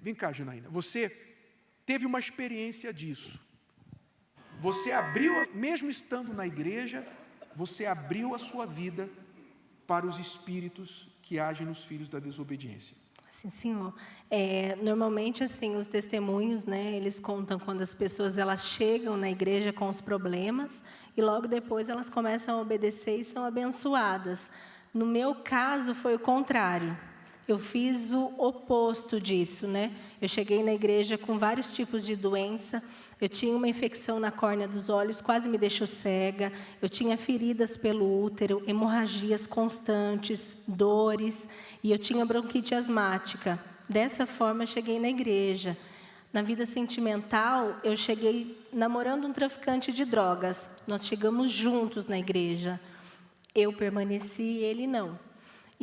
vem cá, Janaína, você teve uma experiência disso. Você abriu, mesmo estando na igreja, você abriu a sua vida para os espíritos que agem nos filhos da desobediência. Sim, senhor. Normalmente, assim, os testemunhos, né, eles contam quando as pessoas elas chegam na igreja com os problemas e logo depois elas começam a obedecer e são abençoadas. No meu caso, foi o contrário. Eu fiz o oposto disso, né? Eu cheguei na igreja com vários tipos de doença. Eu tinha uma infecção na córnea dos olhos, quase me deixou cega. Eu tinha feridas pelo útero, hemorragias constantes, dores. E eu tinha bronquite asmática. Dessa forma, eu cheguei na igreja. Na vida sentimental, eu cheguei namorando um traficante de drogas. Nós chegamos juntos na igreja. Eu permaneci, ele não.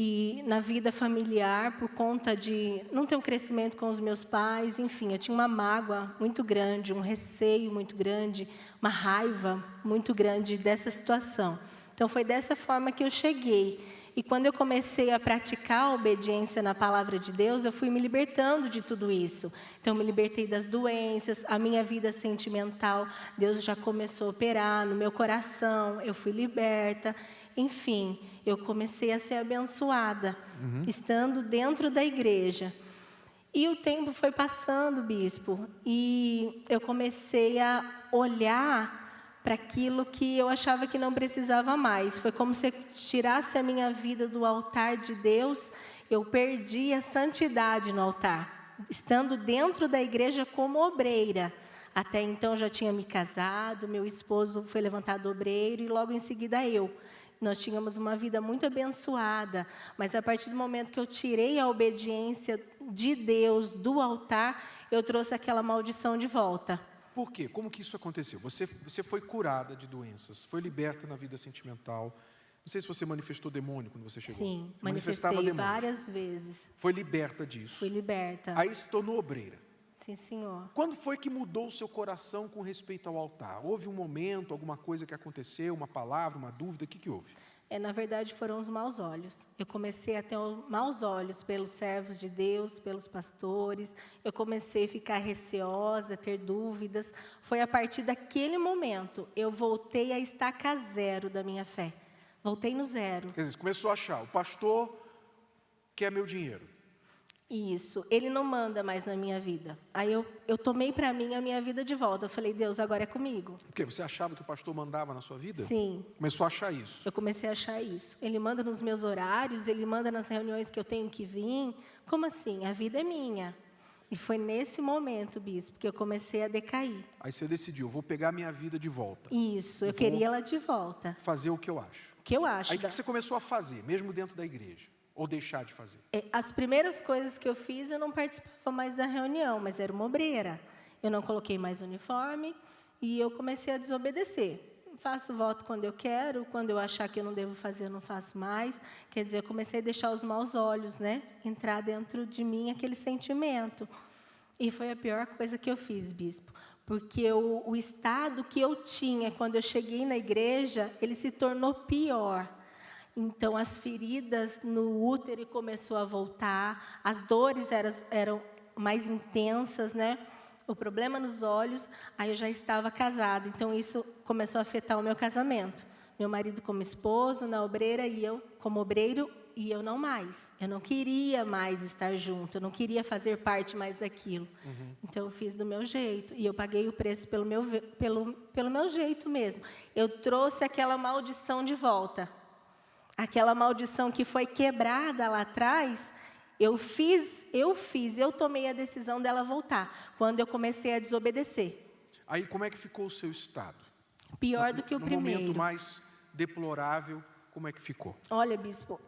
E na vida familiar, por conta de não ter um crescimento com os meus pais, enfim, eu tinha uma mágoa muito grande, um receio muito grande, uma raiva muito grande dessa situação. Então, foi dessa forma que eu cheguei. E quando eu comecei a praticar a obediência na palavra de Deus, eu fui me libertando de tudo isso. Então, eu me libertei das doenças, a minha vida sentimental, Deus já começou a operar no meu coração, eu fui liberta. Enfim, eu comecei a ser abençoada, estando dentro da igreja. E o tempo foi passando, bispo, e eu comecei a olhar para aquilo que eu achava que não precisava mais. Foi como se eu tirasse a minha vida do altar de Deus, eu perdi a santidade no altar, estando dentro da igreja como obreira. Até então já tinha me casado, meu esposo foi levantado obreiro e logo em seguida eu. Nós tínhamos uma vida muito abençoada, mas a partir do momento que eu tirei a obediência de Deus do altar, eu trouxe aquela maldição de volta. Por quê? Como que isso aconteceu? Você foi curada de doenças, foi liberta na vida sentimental. Não sei se você manifestou demônio quando você chegou. Sim, você manifestei várias vezes. Foi liberta disso. Fui liberta. Aí se tornou obreira. Sim, senhor. Quando foi que mudou o seu coração com respeito ao altar? Houve um momento, alguma coisa que aconteceu, uma palavra, uma dúvida? O que houve? Na verdade, foram os maus olhos. Eu comecei a ter maus olhos pelos servos de Deus, pelos pastores. Eu comecei a ficar receosa, a ter dúvidas. Foi a partir daquele momento, eu voltei a estaca zero da minha fé. Voltei no zero. Quer dizer, você começou a achar, o pastor quer meu dinheiro. Isso, ele não manda mais na minha vida. Aí eu tomei para mim a minha vida de volta. Eu falei, Deus, agora é comigo. Por quê? Você achava que o pastor mandava na sua vida? Sim. Começou a achar isso? Eu comecei a achar isso. Ele manda nos meus horários, ele manda nas reuniões que eu tenho que vir. Como assim? A vida é minha. E foi nesse momento, bispo, que eu comecei a decair. Aí você decidiu, vou pegar minha vida de volta. Isso, eu queria ela de volta. Fazer o que eu acho. O que eu acho. Aí o que você começou a fazer, mesmo dentro da igreja? Ou deixar de fazer? As primeiras coisas que eu fiz, eu não participava mais da reunião, mas era uma obreira. Eu não coloquei mais uniforme e eu comecei a desobedecer. Faço voto quando eu quero, quando eu achar que eu não devo fazer, eu não faço mais. Quer dizer, eu comecei a deixar os maus olhos, né, entrar dentro de mim, aquele sentimento. E foi a pior coisa que eu fiz, bispo. Porque o estado que eu tinha quando eu cheguei na igreja, ele se tornou pior. Então, as feridas no útero começou a voltar, as dores eram mais intensas, né? O problema nos olhos, aí eu já estava casada, então isso começou a afetar o meu casamento. Meu marido como esposo, na obreira, e eu como obreiro, e eu não mais. Eu não queria mais estar junto, eu não queria fazer parte mais daquilo. Então, eu fiz do meu jeito, e eu paguei o preço pelo meu jeito mesmo. Eu trouxe aquela maldição de volta. Aquela maldição que foi quebrada lá atrás, eu tomei a decisão dela voltar, quando eu comecei a desobedecer. Aí como é que ficou o seu estado? Pior do que o primeiro. No momento mais deplorável, como é que ficou? Olha, bispo,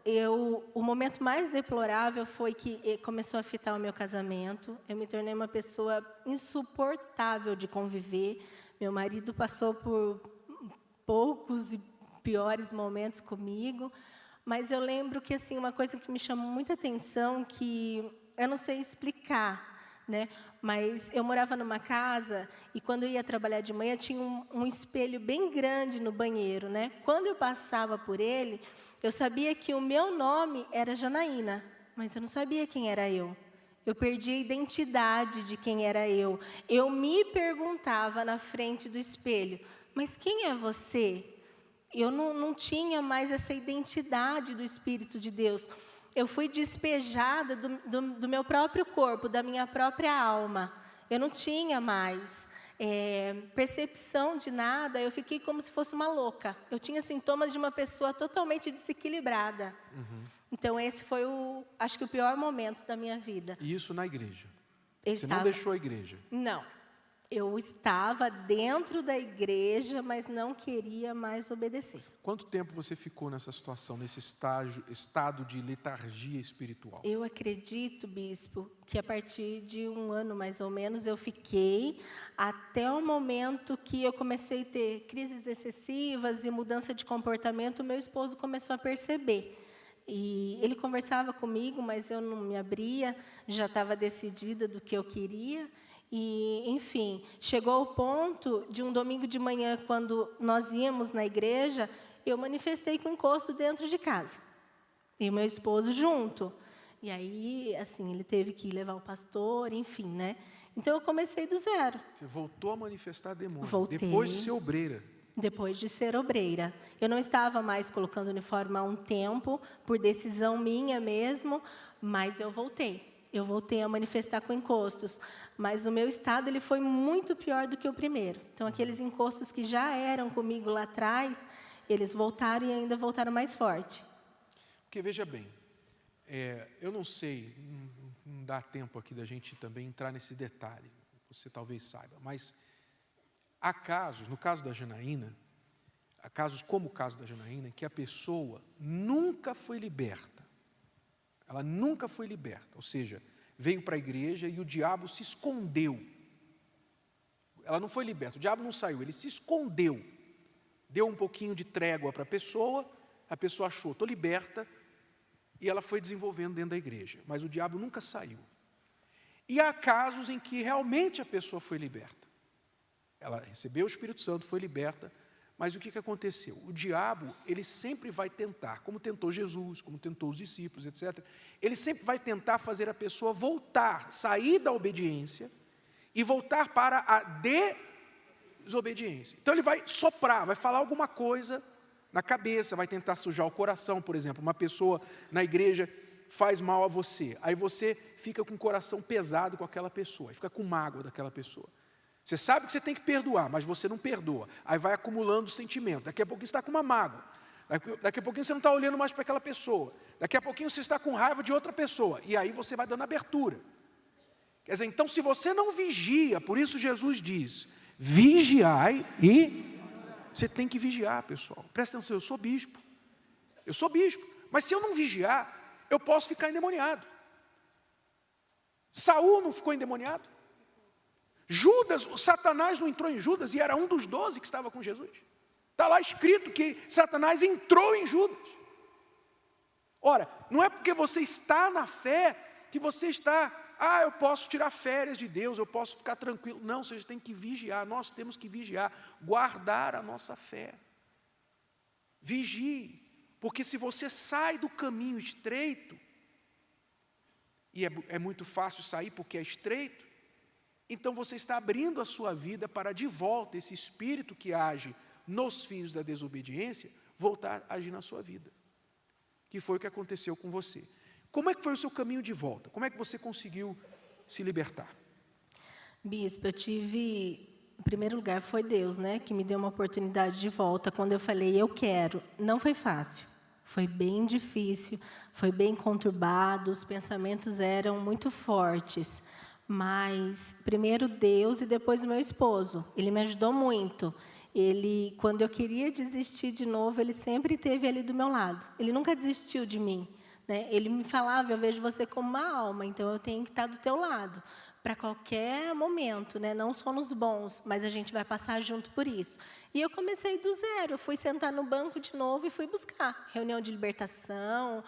o momento mais deplorável foi que começou a afetar o meu casamento. Eu me tornei uma pessoa insuportável de conviver. Meu marido passou por poucos e piores momentos comigo, mas eu lembro que assim uma coisa que me chamou muita atenção, que eu não sei explicar, né? Mas eu morava numa casa e quando eu ia trabalhar de manhã tinha um espelho bem grande no banheiro, né? Quando eu passava por ele, eu sabia que o meu nome era Janaína, mas eu não sabia quem era eu. Eu perdi a identidade de quem era eu. Eu me perguntava na frente do espelho, mas quem é você? Eu não tinha mais essa identidade do Espírito de Deus. Eu fui despejada do meu próprio corpo, da minha própria alma. Eu não tinha mais percepção de nada, eu fiquei como se fosse uma louca. Eu tinha sintomas de uma pessoa totalmente desequilibrada. Então, esse foi, acho que o pior momento da minha vida. E isso na igreja? Eu Você não deixou a igreja? Não. Eu estava dentro da igreja, mas não queria mais obedecer. Quanto tempo você ficou nessa situação, nesse estado de letargia espiritual? Eu acredito, bispo, que a partir de 1 ano, mais ou menos, eu fiquei até o momento que eu comecei a ter crises excessivas e mudança de comportamento. Meu esposo começou a perceber. E ele conversava comigo, mas eu não me abria, já estava decidida do que eu queria. E, enfim, chegou ao ponto de um domingo de manhã, quando nós íamos na igreja, eu manifestei com encosto dentro de casa. E o meu esposo junto. E aí, assim, ele teve que levar o pastor, enfim, né? Então, eu comecei do zero. Você voltou a manifestar demônio. Voltei. Depois de ser obreira. Depois de ser obreira. Eu não estava mais colocando uniforme há um tempo, por decisão minha mesmo, mas eu voltei. Eu voltei a manifestar com encostos. Mas o meu estado ele foi muito pior do que o primeiro. Então, aqueles encostos que já eram comigo lá atrás, eles voltaram e ainda voltaram mais forte. Porque, veja bem, eu não sei, não dá tempo aqui da gente também entrar nesse detalhe, você talvez saiba, mas há casos, no caso da Janaína, há casos como o caso da Janaína, em que a pessoa nunca foi liberta. Ela nunca foi liberta, ou seja, veio para a igreja e o diabo se escondeu. Ela não foi liberta, o diabo não saiu, ele se escondeu. Deu um pouquinho de trégua para a pessoa achou, estou liberta, e ela foi desenvolvendo dentro da igreja. Mas o diabo nunca saiu. E há casos em que realmente a pessoa foi liberta. Ela recebeu o Espírito Santo, foi liberta, mas o que aconteceu? O diabo, ele sempre vai tentar, como tentou Jesus, como tentou os discípulos, etc. Ele sempre vai tentar fazer a pessoa voltar, sair da obediência e voltar para a desobediência. Então ele vai soprar, vai falar alguma coisa na cabeça, vai tentar sujar o coração, por exemplo. Uma pessoa na igreja faz mal a você, aí você fica com o coração pesado com aquela pessoa, fica com mágoa daquela pessoa. Você sabe que você tem que perdoar, mas você não perdoa. Aí vai acumulando sentimento. Daqui a pouquinho você está com uma mágoa. Daqui a pouquinho você não está olhando mais para aquela pessoa. Daqui a pouquinho você está com raiva de outra pessoa. E aí você vai dando abertura. Quer dizer, então se você não vigia, por isso Jesus diz, vigiai e... Você tem que vigiar, pessoal. Presta atenção, eu sou bispo. Eu sou bispo. Mas se eu não vigiar, eu posso ficar endemoniado. Saul não ficou endemoniado? Judas, Satanás não entrou em Judas e era um dos 12 que estava com Jesus. Está lá escrito que Satanás entrou em Judas. Ora, não é porque você está na fé que você está, eu posso tirar férias de Deus, eu posso ficar tranquilo. Não, você tem que vigiar, nós temos que vigiar, guardar a nossa fé. Vigie, porque se você sai do caminho estreito, e é muito fácil sair porque é estreito, então você está abrindo a sua vida para de volta esse espírito que age nos filhos da desobediência, voltar a agir na sua vida. Que foi o que aconteceu com você. Como é que foi o seu caminho de volta? Como é que você conseguiu se libertar? Bispo, eu tive, em primeiro lugar, foi Deus, né, que me deu uma oportunidade de volta. Quando eu falei, eu quero, não foi fácil. Foi bem difícil, foi bem conturbado, os pensamentos eram muito fortes. Mas, primeiro Deus e depois o meu esposo. Ele me ajudou muito. Ele, quando eu queria desistir de novo, ele sempre esteve ali do meu lado. Ele nunca desistiu de mim. Né? Ele me falava, eu vejo você como uma alma, então eu tenho que estar do teu lado. Para qualquer momento, né? Não só nos bons, mas a gente vai passar junto por isso. E eu comecei do zero, eu fui sentar no banco de novo e fui buscar. Reunião de libertação,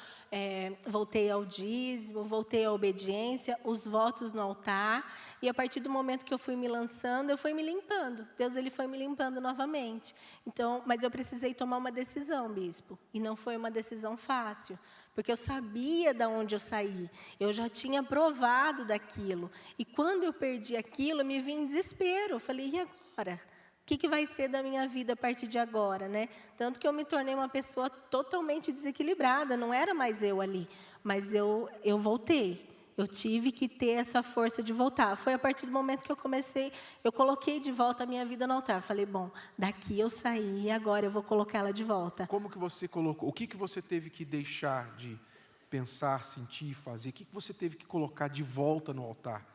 voltei ao dízimo, voltei à obediência, os votos no altar. E a partir do momento que eu fui me lançando, eu fui me limpando. Deus ele foi me limpando novamente. Então, mas eu precisei tomar uma decisão, bispo. E não foi uma decisão fácil. porque eu sabia de onde eu saí, eu já tinha provado daquilo. E quando eu perdi aquilo, eu me vi em desespero. Eu falei, e agora? O que vai ser da minha vida a partir de agora, né? Tanto que eu me tornei uma pessoa totalmente desequilibrada, não era mais eu ali, mas eu voltei. Eu tive que ter essa força de voltar. Foi a partir do momento que eu coloquei de volta a minha vida no altar. Falei, bom, daqui eu saí e agora eu vou colocar ela de volta. Como que você colocou? O que você teve que deixar de pensar, sentir, fazer? O que você teve que colocar de volta no altar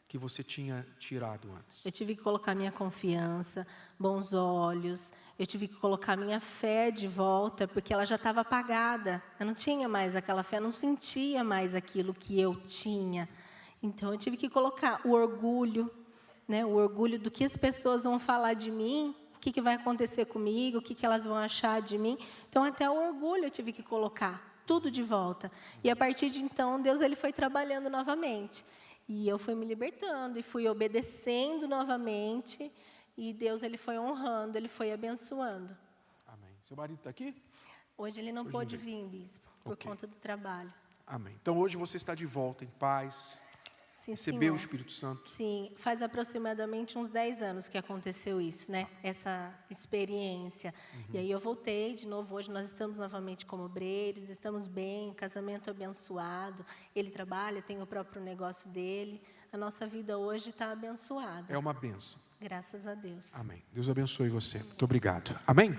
que você tinha tirado antes? Eu tive que colocar minha confiança, bons olhos, eu tive que colocar minha fé de volta, porque ela já estava apagada. Eu não tinha mais aquela fé, eu não sentia mais aquilo que eu tinha. Então, eu tive que colocar o orgulho, né, o orgulho do que as pessoas vão falar de mim, o que vai acontecer comigo, o que elas vão achar de mim. Então, até o orgulho eu tive que colocar, tudo de volta. E, a partir de então, Deus ele foi trabalhando novamente. E eu fui me libertando, e fui obedecendo novamente, e Deus ele foi honrando, ele foi abençoando. Amém. Seu marido está aqui? Hoje ele não pôde vir, bispo, por conta do trabalho. Amém. Então hoje você está de volta em paz, Sim, recebeu o Espírito Santo. Sim, faz aproximadamente uns 10 anos que aconteceu isso, né? Essa experiência. E aí eu voltei de novo, hoje nós estamos novamente como obreiros, estamos bem, casamento abençoado, ele trabalha, tem o próprio negócio dele, a nossa vida hoje está abençoada. É uma bênção. Graças a Deus. Amém. Deus abençoe você. Muito obrigado. Amém?